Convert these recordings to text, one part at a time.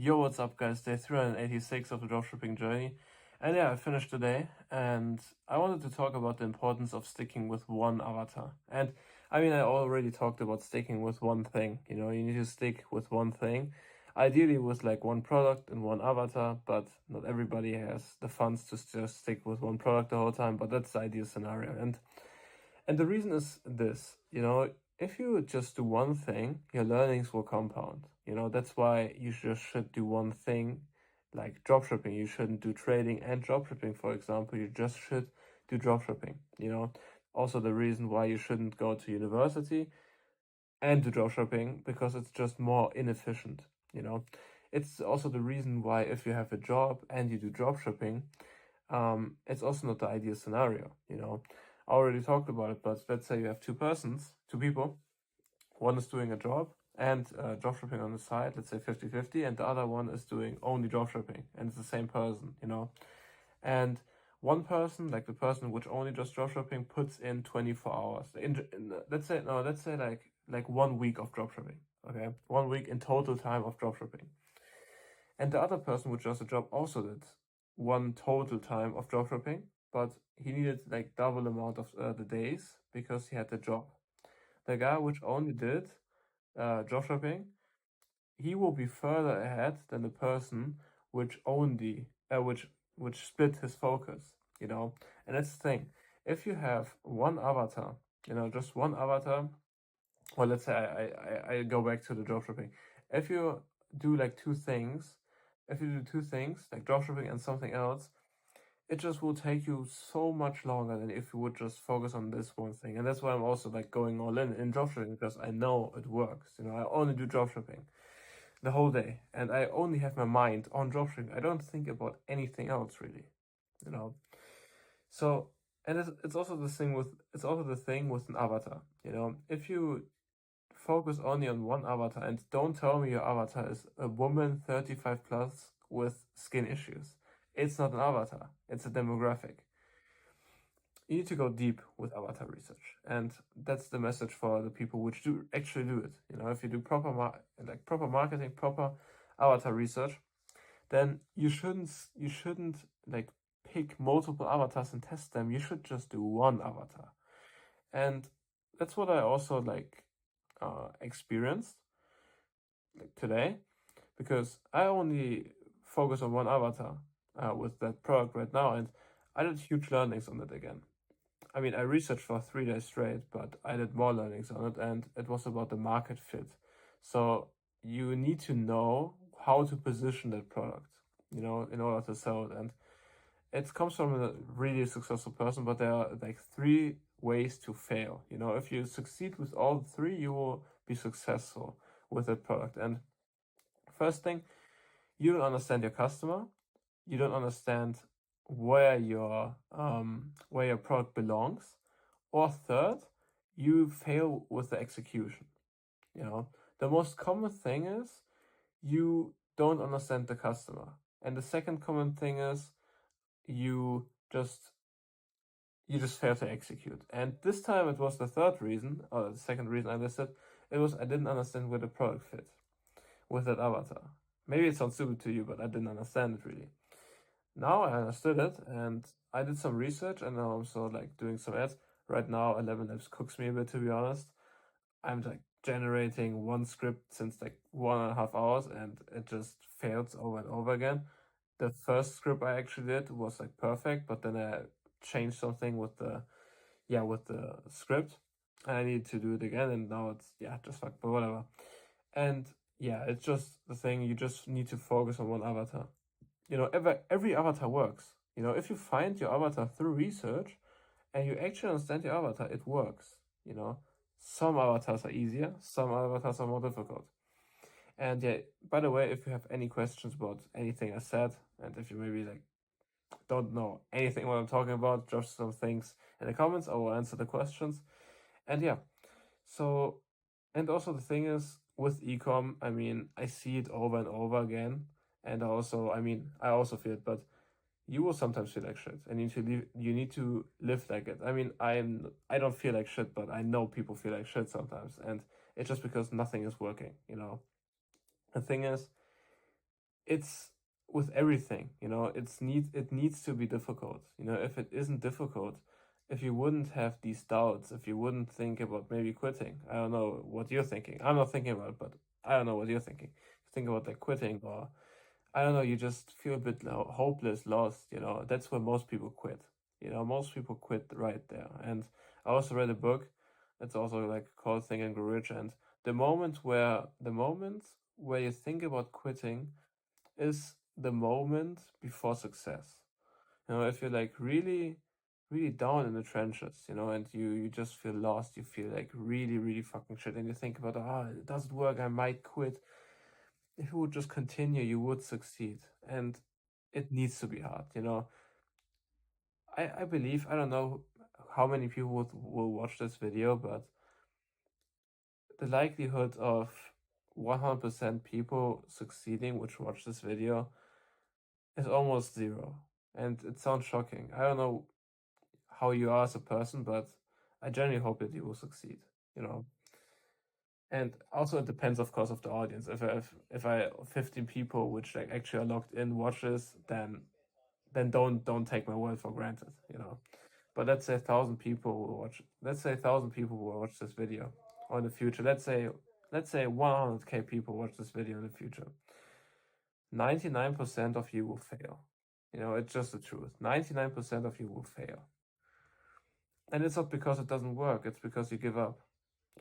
Yo, what's up, guys? Day 386 of the dropshipping journey. And yeah, I finished today, and I wanted to talk about the importance of sticking with one avatar. And I already talked about sticking with one thing. You need to stick with one thing, ideally with like one product and one avatar, but not everybody has the funds to just stick with one product the whole time, but that's the ideal scenario. And the reason is this, if you just do one thing, your learnings will compound. That's why you just should do one thing, like dropshipping. You shouldn't do trading and dropshipping, for example. You just should do dropshipping. Also, the reason why you shouldn't go to university and do dropshipping, because it's just more inefficient. It's also the reason why if you have a job and you do dropshipping, it's also not the ideal scenario. I already talked about it, but let's say you have two people. One is doing a job and dropshipping on the side, let's say 50-50, and the other one is doing only dropshipping, and it's the same person. And one person, like the person which only does dropshipping, puts in 24 hours. Let's say like 1 week of dropshipping. Okay, 1 week in total time of dropshipping. And the other person which does the job also did one total time of dropshipping, but he needed like double amount of the days because he had the job. The guy which only did dropshipping, he will be further ahead than the person which only which split his focus. And that's the thing. If you have one avatar, just one avatar, or let's say I go back to the dropshipping. If you do like two things, if you do two things like dropshipping and something else, it just will take you so much longer than if you would just focus on this one thing. And that's why I'm also like going all in dropshipping, because I know it works. I only do dropshipping the whole day, and I only have my mind on dropshipping. I don't think about anything else really. So, and it's also the thing with an avatar. If you focus only on one avatar, and don't tell me your avatar is a woman 35 plus with skin issues. It's not an avatar, it's a demographic. You need to go deep with avatar research, and that's the message for the people which do actually do it. If you do proper marketing, proper avatar research, then you shouldn't like pick multiple avatars and test them. You should just do one avatar. And that's what I also experienced like today, because I only focus on one avatar with that product right now, and I did huge learnings on it again. I researched for 3 days straight, but I did more learnings on it, and it was about the market fit. So you need to know how to position that product, in order to sell it. And it comes from a really successful person, but there are like 3 ways to fail. If you succeed with all 3, you will be successful with that product. And first thing, you don't understand your customer. You don't understand where your product belongs. Or third, you fail with the execution. The most common thing is you don't understand the customer. And the second common thing is you just fail to execute. And this time it was the third reason, or the second reason I listed. It was I didn't understand where the product fit with that avatar. Maybe it sounds stupid to you, but I didn't understand it really. Now I understood it, and I did some research, and now I'm so like doing some ads. Right now, 11 Labs cooks me a bit, to be honest. I'm like generating one script since like 1.5 hours, and it just fails over and over again. The first script I actually did was like perfect, but then I changed something with the script, and I need to do it again, and now it's just fuck, but whatever. And it's just the thing, you just need to focus on one avatar. Every avatar works. If you find your avatar through research and you actually understand your avatar, it works. Some avatars are easier, some avatars are more difficult. And by the way, if you have any questions about anything I said, and if you maybe like don't know anything what I'm talking about, drop some things in the comments. I will answer the questions. And so, and also the thing is with ecom, I see it over and over again. And also, I also feel it, but you will sometimes feel like shit, and you need to live like it. I don't feel like shit, but I know people feel like shit sometimes, and it's just because nothing is working. The thing is, it's with everything, you know, it needs to be difficult. You know, if it isn't difficult, if you wouldn't have these doubts, if you wouldn't think about maybe quitting, I don't know what you're thinking. I'm not thinking about it, but I don't know what you're thinking. Think about like quitting, or I don't know, you just feel a bit hopeless, lost, you know. That's where most people quit. You know, most people quit right there. And I also read a book. It's also like called Think and Grow Rich. And the moment where you think about quitting is the moment before success. You know, if you're like really, really down in the trenches, you know, and you just feel lost, you feel like really, really fucking shit, and you think about, it doesn't work, I might quit. If you would just continue, you would succeed. And it needs to be hard, you know. I believe, I don't know how many people will watch this video, but the likelihood of 100% people succeeding which watch this video is almost zero. And it sounds shocking. I don't know how you are as a person, but I genuinely hope that you will succeed, you know. And also it depends, of course, of the audience. If I have 15 people which like actually are logged in watch this, then don't take my word for granted, you know. But let's say 1,000 people will watch. Let's say 1,000 people will watch this video, or in the future. Let's say 100K people watch this video in the future. 99% of you will fail. You know, it's just the truth. 99% of you will fail. And it's not because it doesn't work. It's because you give up,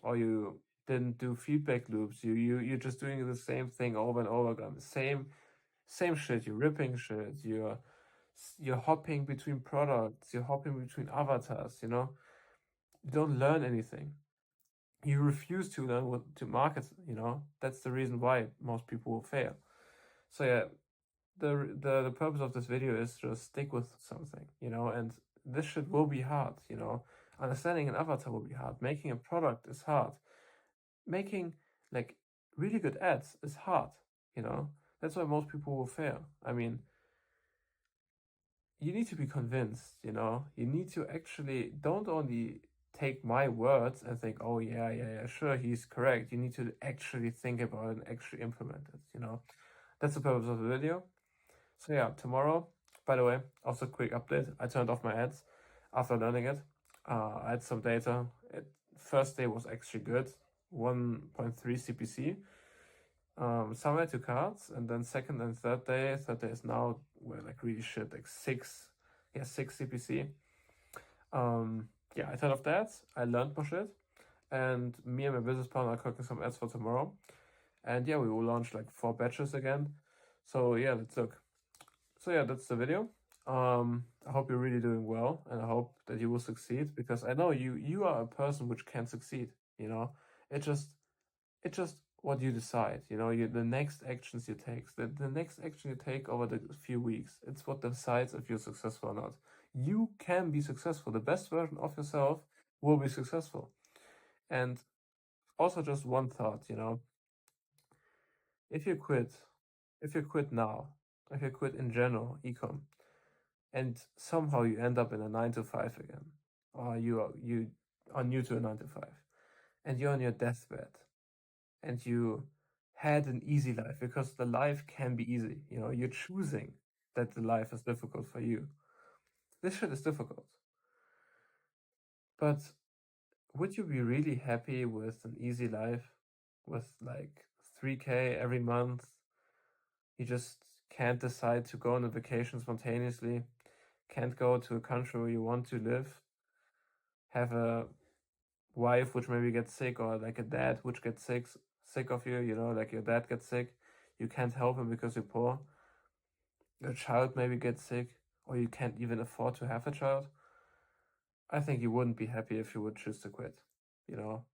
or you didn't do feedback loops. You're just doing the same thing over and over again. Same shit. You're ripping shit. You're hopping between products. You're hopping between avatars. You know, you don't learn anything. You refuse to learn what to market. You know, that's the reason why most people will fail. So yeah, the purpose of this video is just stick with something. You know, and this shit will be hard. You know, understanding an avatar will be hard. Making a product is hard. Making like really good ads is hard. You know, that's why most people will fail. I mean, you need to be convinced, you know. You need to actually don't only take my words and think, oh yeah, sure, he's correct. You need to actually think about it and actually implement it, you know. That's the purpose of the video. So yeah, tomorrow, by the way, also quick update. I turned off my ads after learning it. I had some data. First day was actually good, 1.3 CPC. Somewhere to cards, and then second and third day is now were like really shit, like 6 CPC. Yeah, I turned off the ads, I learned more shit, and me and my business partner are cooking some ads for tomorrow. And yeah, we will launch like 4 batches again. So yeah, let's look. So yeah, that's the video. I hope you're really doing well, and I hope that you will succeed, because I know you are a person which can succeed, you know. It's just what you decide, you know. The next actions you take, the next action you take over the few weeks, it's what decides if you're successful or not. You can be successful. The best version of yourself will be successful. And also just one thought, you know, if you quit now, if you quit in general ecom, and somehow you end up in a 9 to 5 again, or you are new to a 9 to 5, and you're on your deathbed, and you had an easy life, because the life can be easy. You know, you're choosing that the life is difficult for you. This shit is difficult. But would you be really happy with an easy life with like 3K every month? You just can't decide to go on a vacation spontaneously, can't go to a country where you want to live, have a wife which maybe gets sick, or like a dad which gets sick of you, you know, like your dad gets sick, you can't help him because you're poor. Your child maybe gets sick, or you can't even afford to have a child. I think you wouldn't be happy if you would choose to quit. You know,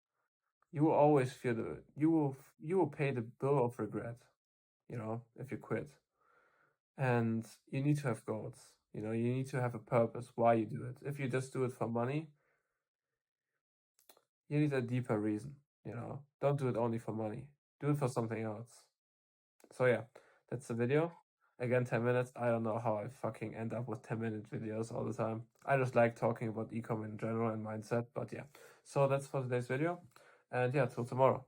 you will always feel you will pay the bill of regret, you know, if you quit. And you need to have goals. You know, you need to have a purpose why you do it. If you just do it for money, you need a deeper reason, you know. Don't do it only for money. Do it for something else. So yeah, that's the video. Again, 10 minutes. I don't know how I fucking end up with 10-minute videos all the time. I just like talking about ecom in general and mindset, but yeah. So that's for today's video. And yeah, till tomorrow.